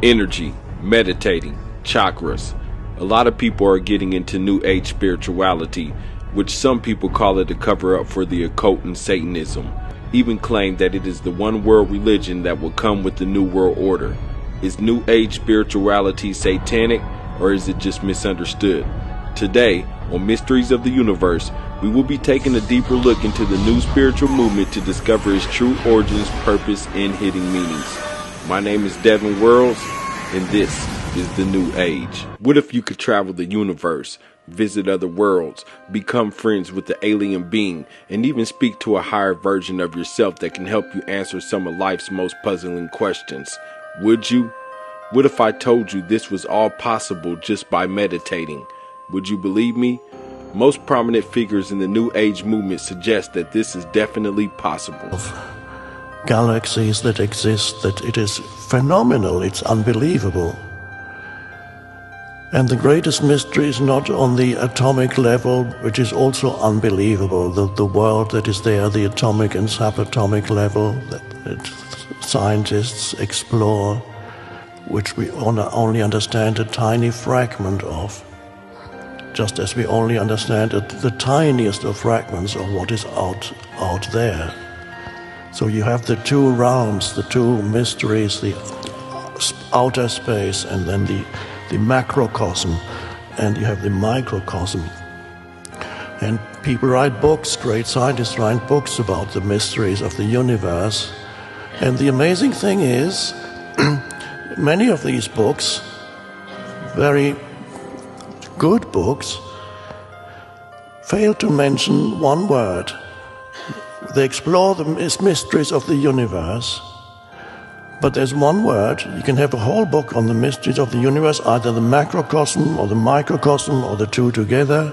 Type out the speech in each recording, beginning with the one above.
Energy, meditating, chakras. A lot of people are getting into New Age spirituality, which some people call it a cover-up for the occult and Satanism, even claim that it is the one world religion that will come with the New World Order. Is New Age spirituality satanic, or is it just misunderstood? Today, on Mysteries of the Universe, we will be taking a deeper look into the new spiritual movement to discover its true origins, purpose, and hidden meanings. My name is Devin Worlds, and this is the New Age. What if you could travel the universe, visit other worlds, become friends with the alien being, and even speak to a higher version of yourself that can help you answer some of life's most puzzling questions? Would you? What if I told you this was all possible just by meditating? Would you believe me? Most prominent figures in the New Age movement suggest that this is definitely possible. Galaxies that exist, that it is phenomenal, it's unbelievable. And the greatest mystery is not on the atomic level, which is also unbelievable. The world that is there, the atomic and subatomic level, that scientists explore, which we only understand a tiny fragment of, just as we only understand the tiniest of fragments of what is out there. So you have the two realms, the two mysteries, the outer space and then the macrocosm, and you have the microcosm. And people write books, great scientists write books about the mysteries of the universe. And the amazing thing is, many of these books, very good books, fail to mention one word. They explore the mysteries of the universe, but there's one word. You can have a whole book on the mysteries of the universe, either the macrocosm or the microcosm or the two together.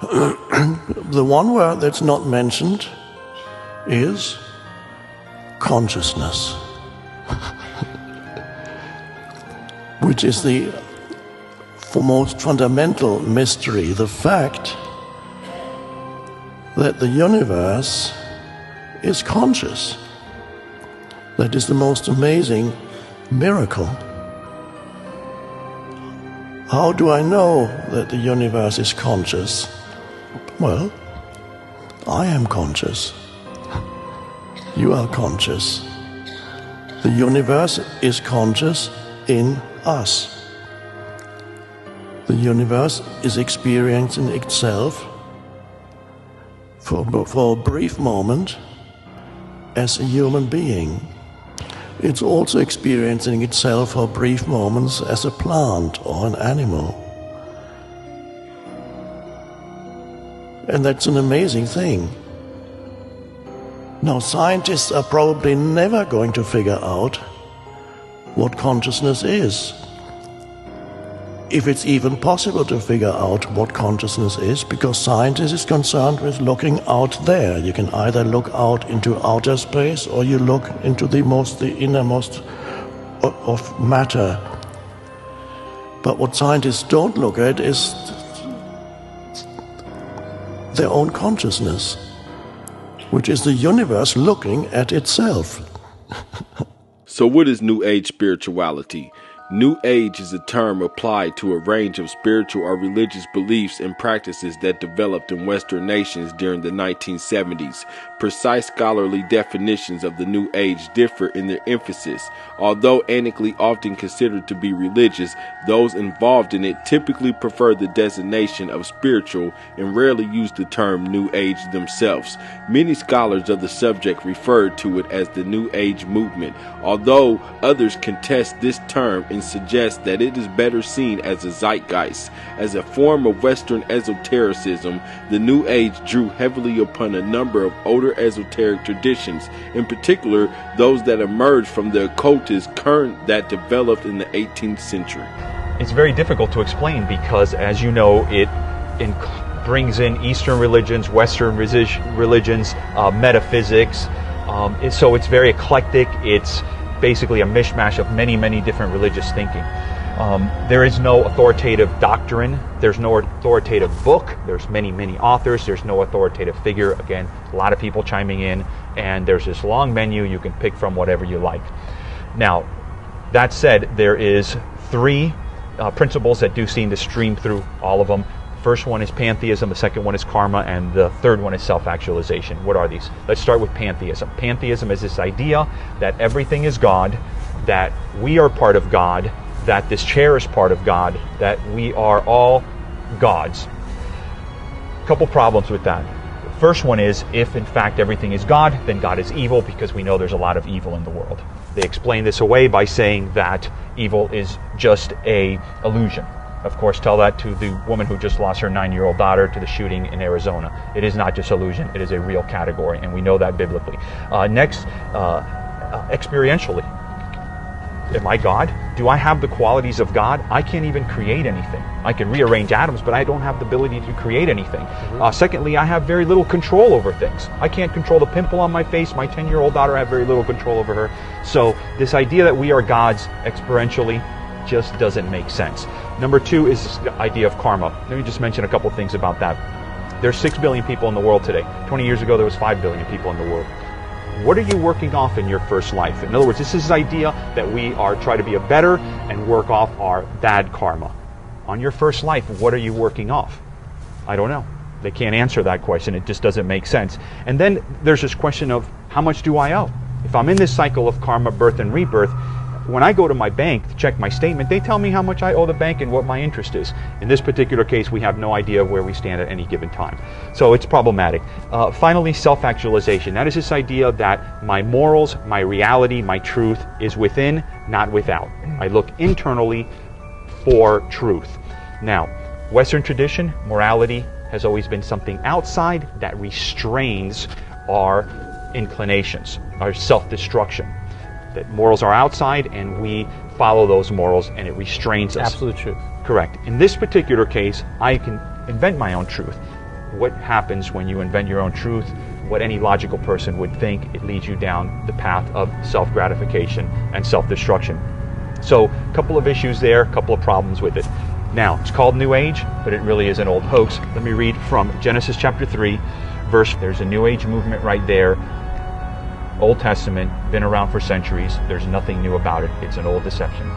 The one word that's not mentioned is consciousness, which is the most fundamental mystery, the fact that the universe is conscious. That is the most amazing miracle. How do I know that the universe is conscious? Well, I am conscious. You are conscious. The universe is conscious in us. The universe is experiencing itself for a brief moment as a human being. It's also experiencing itself for brief moments as a plant or an animal. And that's an amazing thing. Now, scientists are probably never going to figure out what consciousness is. If it's even possible to figure out what consciousness is, because science is concerned with looking out there. You can either look out into outer space or you look into the innermost of matter. But what scientists don't look at is their own consciousness, which is the universe looking at itself. So what is New Age spirituality? New Age is a term applied to a range of spiritual or religious beliefs and practices that developed in Western nations during the 1970s. Precise scholarly definitions of the New Age differ in their emphasis. Although ethnically often considered to be religious, those involved in it typically prefer the designation of spiritual and rarely use the term New Age themselves. Many scholars of the subject refer to it as the New Age movement, although others contest this term and suggest that it is better seen as a zeitgeist. As a form of Western esotericism, the New Age drew heavily upon a number of older esoteric traditions, in particular those that emerged from the occultist current that developed in the 18th century. It's very difficult to explain because, as you know, it brings in Eastern religions, Western religions, metaphysics. So it's very eclectic. It's basically a mishmash of many, many different religious thinking. There is no authoritative doctrine. There's no authoritative book. There's many, many authors. There's no authoritative figure. Again, a lot of people chiming in, and there's this long menu. You can pick from whatever you like. Now, That said, there is three principles that do seem to stream through all of them. First one is pantheism, the second one is karma, and the third one is self-actualization. What are these? Let's start with pantheism. Pantheism is this idea that everything is God, that we are part of God, that this chair is part of God, that we are all gods. A couple problems with that. First one is, if in fact everything is God, then God is evil, because we know there's a lot of evil in the world. They explain this away by saying that evil is just an illusion. Of course, tell that to the woman who just lost her 9-year-old daughter to the shooting in Arizona. It is not just illusion, it is a real category, and we know that biblically. Next, experientially. Am I God? Do I have the qualities of God? I can't even create anything. I can rearrange atoms, but I don't have the ability to create anything. Secondly, I have very little control over things. I can't control the pimple on my face. My 10-year-old daughter, I have very little control over her. So this idea that we are gods experientially just doesn't make sense. Number two is the idea of karma. Let me just mention a couple things about that. There's 6 billion people in the world today. 20 years ago, there was 5 billion people in the world. What are you working off in your first life? In other words, this is the idea that we are trying to be a better and work off our bad karma. On your first life, what are you working off? I don't know. They can't answer that question. It just doesn't make sense. And then there's this question of, how much do I owe? If I'm in this cycle of karma, birth and rebirth, when I go to my bank to check my statement, they tell me how much I owe the bank and what my interest is. In this particular case, we have no idea where we stand at any given time. So it's problematic. Finally, self-actualization. That is this idea that my morals, my reality, my truth is within, not without. I look internally for truth. Now, Western tradition, morality has always been something outside that restrains our inclinations, our self-destruction. That morals are outside and we follow those morals and it restrains us. Absolute truth. Correct. In this particular case, I can invent my own truth. What happens when you invent your own truth? What any logical person would think, it leads you down the path of self-gratification and self-destruction. So, a couple of issues there, a couple of problems with it. Now, it's called New Age, but it really is an old hoax. Let me read from Genesis chapter 3, verse, there's a New Age movement right there. Old Testament, been around for centuries. There's nothing new about it. It's an old deception.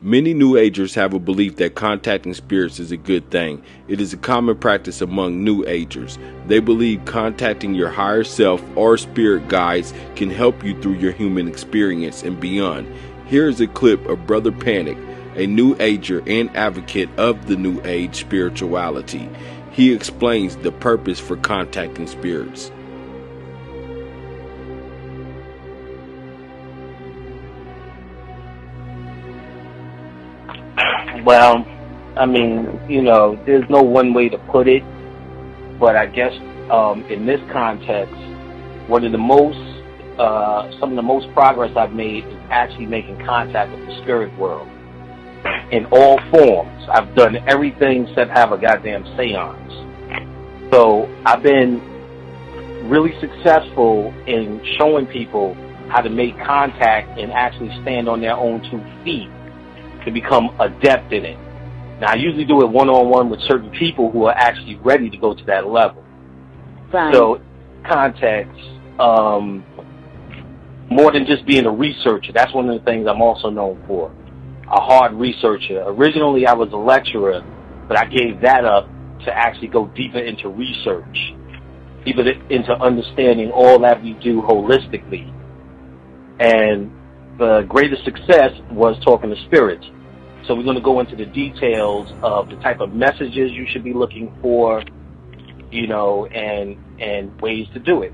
Many New Agers have a belief that contacting spirits is a good thing. It is a common practice among New Agers. They believe contacting your higher self or spirit guides can help you through your human experience and beyond. Here is a clip of Brother Panic, a New Ager and advocate of the New Age spirituality. He explains the purpose for contacting spirits. Well, I mean, you know, there's no one way to put it, but I guess in this context, one of the most, some of the most progress I've made is actually making contact with the spirit world in all forms. I've done everything except have a goddamn seance. So I've been really successful in showing people how to make contact and actually stand on their own 2 feet to become adept in it. Now, I usually do it one-on-one with certain people who are actually ready to go to that level. Right. So, contacts, more than just being a researcher, that's one of the things I'm also known for, a hard researcher. Originally, I was a lecturer, but I gave that up to actually go deeper into research, deeper into understanding all that we do holistically. And the greatest success was talking to spirits. So we're going to go into the details of the type of messages you should be looking for, you know, and ways to do it.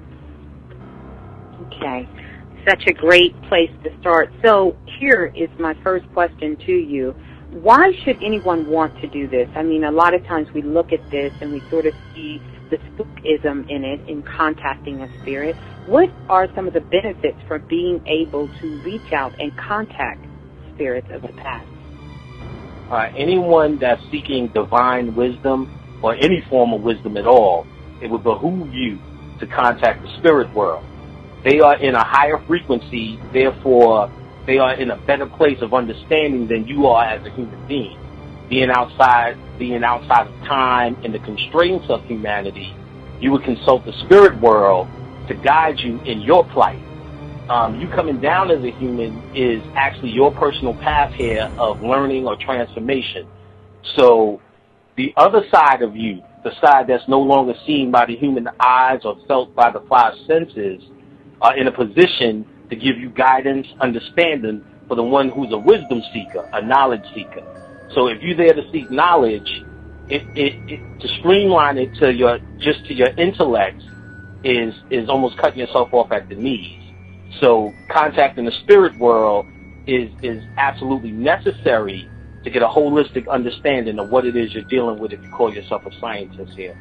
Okay. Such a great place to start. So here is my first question to you. Why should anyone want to do this? I mean, a lot of times we look at this and we sort of see the spookism in it, in contacting a spirit. What are some of the benefits for being able to reach out and contact spirits of the past? Anyone that's seeking divine wisdom or any form of wisdom at all, it would behoove you to contact the spirit world. They are in a higher frequency, therefore they are in a better place of understanding than you are as a human being. Being outside of time and the constraints of humanity, you would consult the spirit world to guide you in your plight. You coming down as a human is actually your personal path here of learning or transformation. So the other side of you, the side that's no longer seen by the human eyes or felt by the five senses, are in a position to give you guidance, understanding for the one who's a wisdom seeker, a knowledge seeker. So if you're there to seek knowledge, to streamline it to your intellect is almost cutting yourself off at the knees. So contacting the spirit world is absolutely necessary to get a holistic understanding of what it is you're dealing with if you call yourself a scientist here.